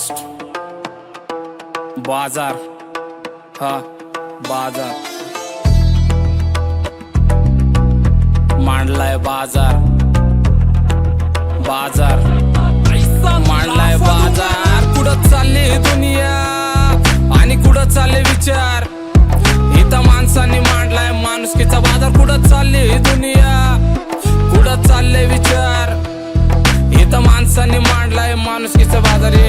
Last बाजार, हा बाजार मांडलाय बाजार, बाजार मांडलाय बाजार. कुठं चालली दुनिया आणि कुठं चालले विचार. इथं माणसांनी मांडलाय माणुसकीचा बाजार. कुठं चालली दुनिया, कुठं चालले विचार. इथं माणसांनी मांडलाय माणुसकीचा बाजार.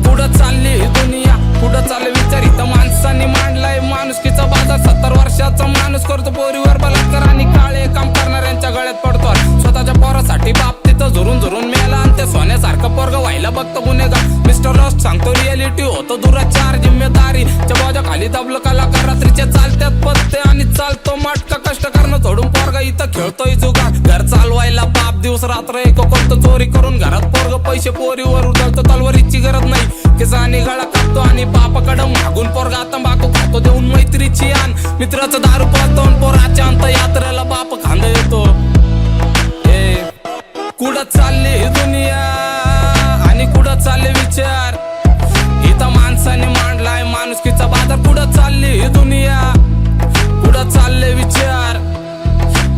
कुठं चालली दुनिया, कुठं चालले विचार. इथं माणसांनी मांडलाय माणुसकीचा बाजार. 70 वर्षाचा माणूस करतो पोरीवर बलात्कार आणि काळे काम करणाऱ्यांच्या गळ्यात पडतो. स्वतःच्या पोरासाठी बाप तिथं झुरून झुरून मेला आणि ते सोन्यासारखं पोरग व्हायला बघतो गुन्हेगार. मिस्टर रॉस्ट सांगतो रियालिटी होतो दुराचार. जिम्मेदारीच्या बोजा खाली दबलं कलाकार. रात्रीचे चालत्यात पत्ते आणि चालतो माटका. कष्ट करणं सोडून पोरगा इथं खेळतोय जुगार. घर चालवायला बाप दिवस रात्र एक करतो चोरी करून. घरात पोरग पैसे पोरीवर उधळतो. तलवारीची गरज नाही केस आणि गळा कापतो आणि बापाकडं मागून पोरगा तंबाखू खातो. देऊन मैत्रीची आण मित्राचं दारू पाहतो. पोराच्या अंत यात्रेला बाप खांदा येतो. कुठं चालली दुनिया आणि कुठं चालले विचार. इथं माणसाने मांडलाय माणुसकीचा बाजार. कुठं चालली दुनिया, कुठं चालले विचार.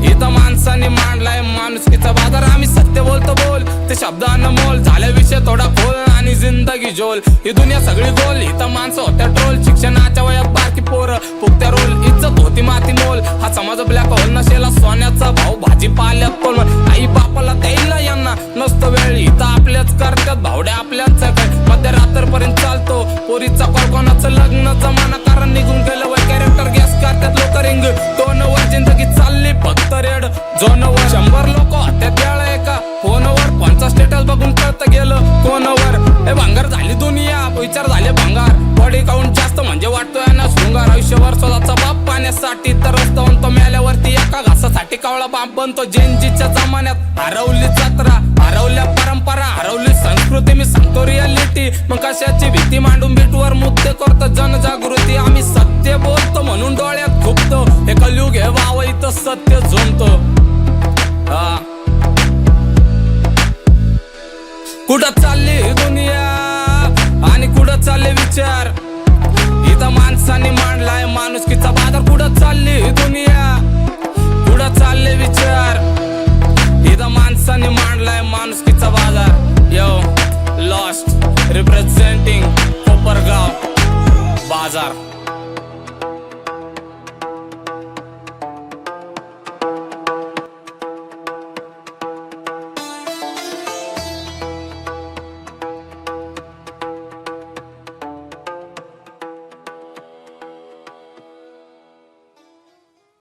इथं माणसाने मांडलाय माणुसकीचा बाजार. आम्ही सत्य बोलतो बोल ते शब्दानं मोल. झाल्या विषय थोडा खोल आणि जिंदगी झोल. ही दुनिया सगळी गोल. इथं माणसं होत्या ट्रोल. शिक्षणाच्या वयात बारकी पोरं फुकत्या रोल. इज्जत होती माती मोल. हा समाज ब्लॅक होल. नशेला सोन्याचा भाऊ भाजीपाल्यात पण. आई बापाला द्यायला यांना नसतं वेळ. इथं आपल्याच करतात भावड्या आपल्याच काय. मध्यरात्रपर्यंत चालतो पोरीचा कॉल. कोणाचं लग्न जमाना कारण निघून गेलं वय. कॅरेक्टर गॅस करतात लोक रिंग. 2 वर जिंदगी चालली फक्त रेड झोनवर. 100 लोक हत्यात वेळा एका फोनवर. 5 स्टेटस बघून कळतं गेलं कोणावर. हे भांगार झाली दुनिया, विचार झाले भांगार. बॉडी काउंट जास्त म्हणजे वाटतोय ना शृंगार. आयुष्यभर स्वतःचा बाप पाण्यासाठी तर रस्त्यावरून तो मेल्यावरती एका घासासाठी कावळा बाप बनतो. जेनजीच्या जमान्यात हरवली जत्रा, हरवल्या परंपरा, हरवली संस्कृती. मी सांगतो रियालिटी मग कशाची भीती. मांडून बीटवर मुद्दे करतो जनजागृती. आम्ही सत्य बोलतो म्हणून डोळ्यात खुपतो. हे कलयुग हे वाव इथं सत्य झोंबतो. कुठं चालली दुनिया आणि कुठं चालले विचार. इथं माणसाने मांडलाय माणुसकीचा बाजार. कुठं चालली दुनिया, कुठं चालले विचार.